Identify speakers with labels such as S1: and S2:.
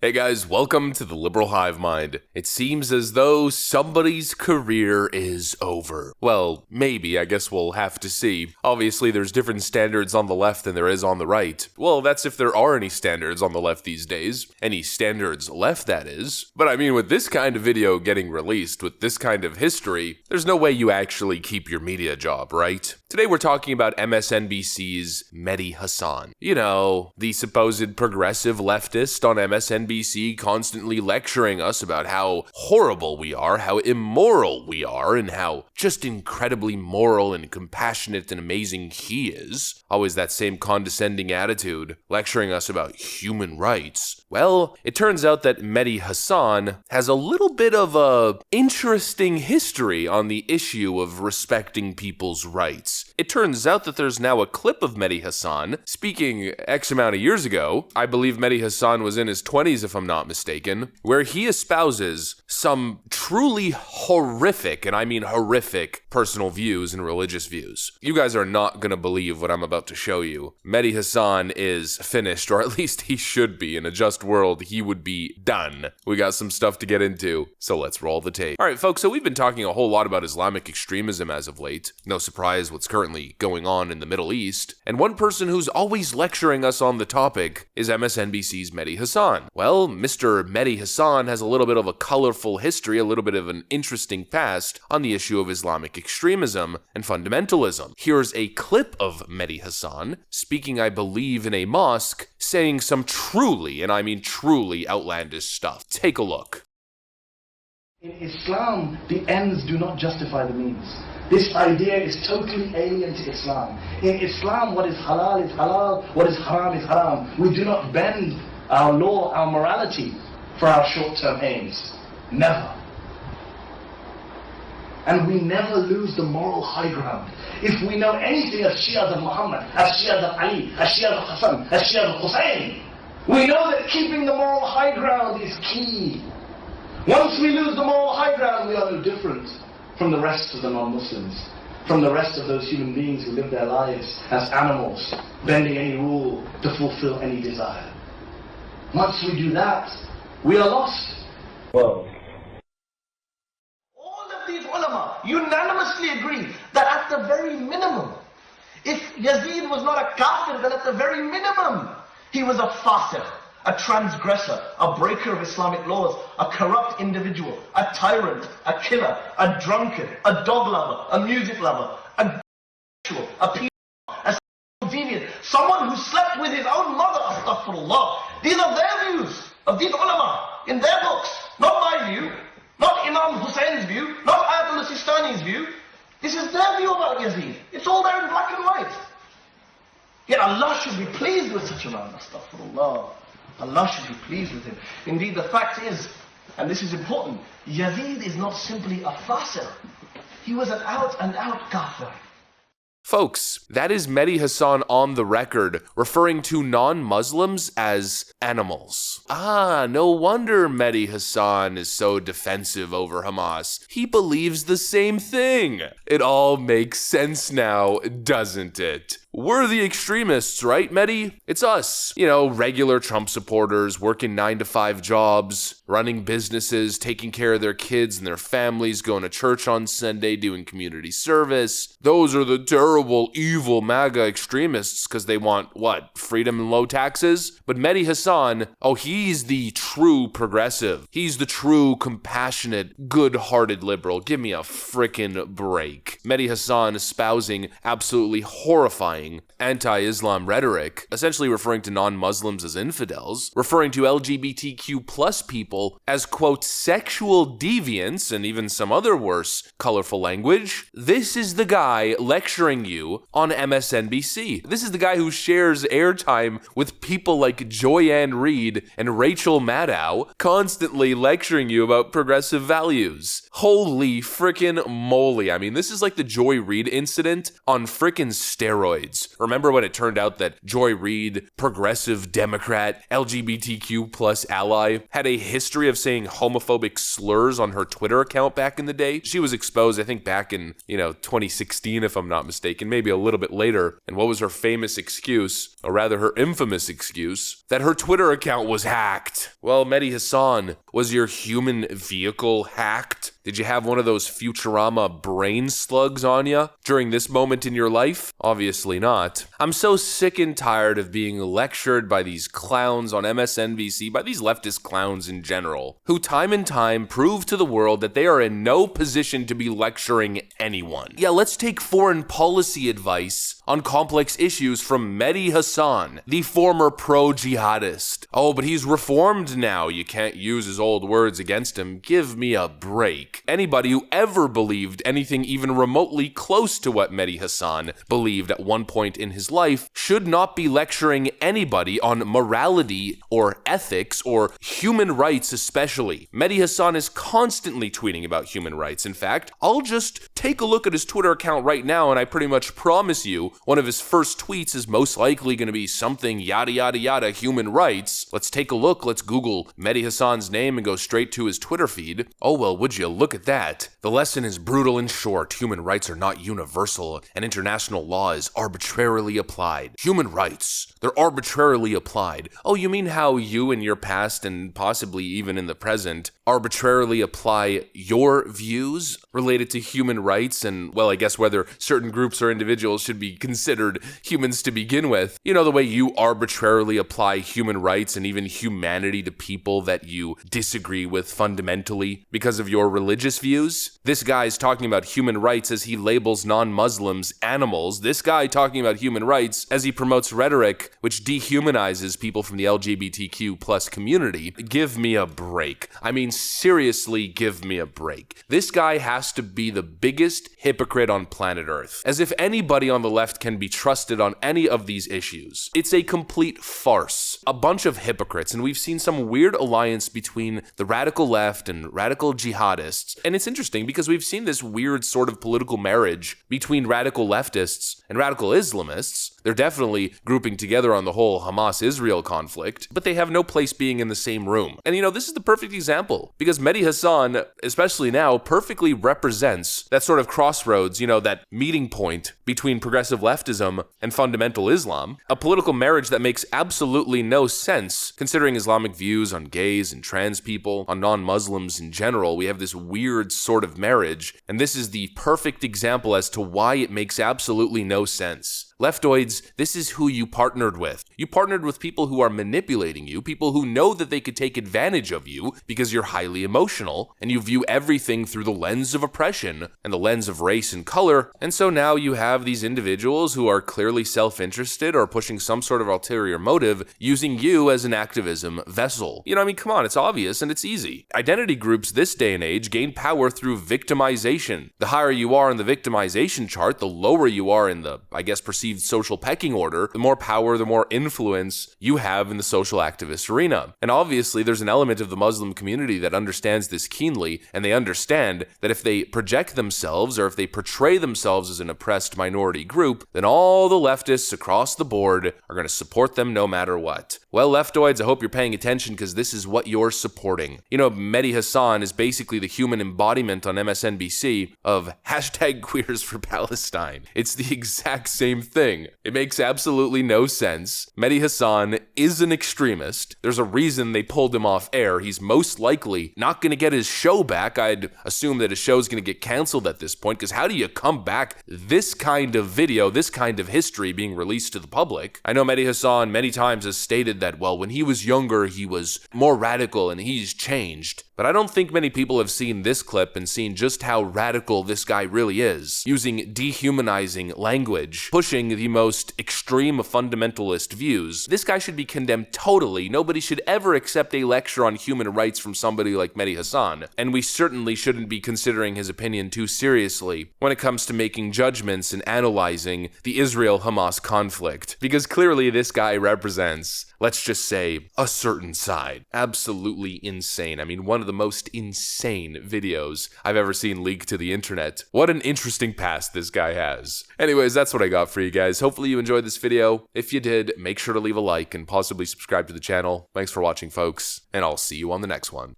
S1: Hey guys, welcome to the Liberal Hive Mind. It seems as though somebody's career is over. Well, maybe, I guess we'll have to see. Obviously, there's different standards on the left than there is on the right. Well, that's if there are any standards on the left these days. Any standards left, that is. But I mean, with this kind of video getting released, with this kind of history, there's no way you actually keep your media job, right? Today we're talking about MSNBC's Mehdi Hasan. You know, the supposed progressive leftist on MSNBC constantly lecturing us about how horrible we are, how immoral we are, and how just incredibly moral and compassionate and amazing he is. Always that same condescending attitude, lecturing us about human rights. Well, it turns out that Mehdi Hasan has a little bit of a interesting history on the issue of respecting people's rights. It turns out that there's now a clip of Mehdi Hasan speaking X amount of years ago. I believe Mehdi Hasan was in his 20s, if I'm not mistaken, where he espouses some truly horrific, and I mean horrific, personal views and religious views. You guys are not gonna believe what I'm about to show you. Mehdi Hasan is finished, or at least he should be. In a just world, he would be done. We got some stuff to get into, so let's roll the tape. Alright folks, so we've been talking a whole lot about Islamic extremism as of late. No surprise what's currently going on in the Middle East. And one person who's always lecturing us on the topic is MSNBC's Mehdi Hasan. Well, Mr. Mehdi Hasan has a little bit of a colorful history, a little bit of an interesting past on the issue of Islamic extremism and fundamentalism. Here's a clip of Mehdi Hasan speaking, I believe, in a mosque, saying some truly, and I mean truly, outlandish stuff. Take a look.
S2: In Islam, the ends do not justify the means. This idea is totally alien to Islam. In Islam, what is halal, what is haram is haram. We do not bend our law, our morality for our short-term aims. Never. And we never lose the moral high ground. If we know anything as Shias of Muhammad, as Shias of Ali, as Shias of Hassan, as Shias of Hussein, we know that keeping the moral high ground is key. Once we lose the moral high ground, we are no different from the rest of the non-Muslims, from the rest of those human beings who live their lives as animals, bending any rule to fulfill any desire. Once we do that, we are lost.
S3: Whoa.
S2: All of these ulama unanimously agree that at the very minimum, if Yazid was not a kafir, then at the very minimum, he was a fasiq, a transgressor, a breaker of Islamic laws, a corrupt individual, a tyrant, a killer, a drunkard, a dog lover, a music lover, a pedophile, a deviant, someone who slept with his own mother, astaghfirullah. These are their views of these ulama in their books, not my view, not Imam Hussein's view, not Ayatollah Sistani's view. This is their view about Yazid. It's all there in black and white. Yet Allah should be pleased with such a man, astaghfirullah. Allah should be pleased with him. Indeed, the fact is, and this is important, Yazid is not simply a fasiq. He was an out-and-out kafir.
S1: Folks, that is Mehdi Hasan on the record, referring to non-Muslims as animals. No wonder Mehdi Hasan is so defensive over Hamas. He believes the same thing. It all makes sense now, doesn't it? We're the extremists, right, Mehdi? It's us. You know, regular Trump supporters, working 9-to-5 jobs, running businesses, taking care of their kids and their families, going to church on Sunday, doing community service. Those are the terrible, evil MAGA extremists because they want, what, freedom and low taxes? But Mehdi Hasan, he's the true progressive. He's the true, compassionate, good-hearted liberal. Give me a frickin' break. Mehdi Hasan espousing absolutely horrifying anti-Islam rhetoric, essentially referring to non-Muslims as infidels, referring to LGBTQ plus people as, quote, sexual deviants, and even some other worse colorful language. This is the guy lecturing you on MSNBC. This is the guy who shares airtime with people like Joy-Ann Reid and Rachel Maddow, constantly lecturing you about progressive values. Holy frickin' moly. I mean, this is like the Joy Reid incident on frickin' steroids. Remember when it turned out that Joy Reid, progressive Democrat, LGBTQ plus ally, had a history history of saying homophobic slurs on her Twitter account back in the day. She was exposed, I think, back in, 2016, if I'm not mistaken, maybe a little bit later. And what was her famous excuse, or rather her infamous excuse? That her Twitter account was hacked. Well, Mehdi Hasan, was your human vehicle hacked? Did you have one of those Futurama brain slugs on you during this moment in your life? Obviously not. I'm so sick and tired of being lectured by these clowns on MSNBC, by these leftist clowns in general, who time and time prove to the world that they are in no position to be lecturing anyone. Yeah, let's take foreign policy advice on complex issues from Mehdi Hasan, the former pro-jihadist. Oh, but he's reformed now. You can't use his old words against him. Give me a break. Anybody who ever believed anything even remotely close to what Mehdi Hasan believed at one point in his life should not be lecturing anybody on morality or ethics or human rights especially. Mehdi Hasan is constantly tweeting about human rights. In fact, I'll just take a look at his Twitter account right now and I pretty much promise you one of his first tweets is most likely going to be something yada yada yada human rights. Let's take a look. Let's Google Mehdi Hasan's name and go straight to his Twitter feed. Oh well, would you look at that. The lesson is brutal and short. Human rights are not universal, and international law is arbitrarily applied. Human rights, they're arbitrarily applied. Oh, you mean how you in your past and possibly even in the present arbitrarily apply your views related to human rights and, well, I guess whether certain groups or individuals should be considered humans to begin with. You know, the way you arbitrarily apply human rights and even humanity to people that you disagree with fundamentally because of your religious views. This guy's talking about human rights as he labels non-Muslims animals. This guy talking about human rights as he promotes rhetoric which dehumanizes people from the LGBTQ plus community. Give me a break. I mean, seriously, give me a break. This guy has to be the biggest hypocrite on planet Earth. As if anybody on the left can be trusted on any of these issues. It's a complete farce. A bunch of hypocrites, and we've seen some weird alliance between the radical left and radical jihadists. And it's interesting because we've seen this weird sort of political marriage between radical leftists and radical Islamists. They're definitely grouping together on the whole Hamas-Israel conflict, but they have no place being in the same room. And this is the perfect example, because Mehdi Hasan, especially now, perfectly represents that sort of crossroads, that meeting point between progressive leftism and fundamental Islam, a political marriage that makes absolutely no sense, considering Islamic views on gays and trans people, on non-Muslims in general. We have this weird sort of marriage, and this is the perfect example as to why it makes absolutely no sense. Leftoids, this is who you partnered with. You partnered with people who are manipulating you, people who know that they could take advantage of you because you're highly emotional, and you view everything through the lens of oppression and the lens of race and color. And so now you have these individuals who are clearly self-interested or pushing some sort of ulterior motive, using you as an activism vessel. Come on, it's obvious and it's easy. Identity groups this day and age gain power through victimization. The higher you are in the victimization chart, the lower you are in the, perceived social pecking order, the more power, the more influence you have in the social activist arena. And obviously, there's an element of the Muslim community that understands this keenly, and they understand that if they project themselves or if they portray themselves as an oppressed minority group, then all the leftists across the board are going to support them no matter what. Well, leftoids, I hope you're paying attention because this is what you're supporting. Mehdi Hasan is basically the human embodiment on MSNBC of #Queers for Palestine. It's the exact same thing. It makes absolutely no sense. Mehdi Hasan is an extremist. There's a reason they pulled him off air. He's most likely not going to get his show back. I'd assume that his show's going to get canceled at this point, because how do you come back this kind of video, this kind of history being released to the public? I know Mehdi Hasan many times has stated that, well, when he was younger, he was more radical and he's changed. But I don't think many people have seen this clip and seen just how radical this guy really is, using dehumanizing language, pushing the most extreme of fundamentalist views. This guy should be condemned totally. Nobody should ever accept a lecture on human rights from somebody like Mehdi Hasan, and we certainly shouldn't be considering his opinion too seriously when it comes to making judgments and analyzing the Israel-Hamas conflict, because clearly this guy represents let's just say, a certain side. Absolutely insane. I mean, one of the most insane videos I've ever seen leaked to the internet. What an interesting past this guy has. Anyways, that's what I got for you guys. Hopefully you enjoyed this video. If you did, make sure to leave a like and possibly subscribe to the channel. Thanks for watching, folks, and I'll see you on the next one.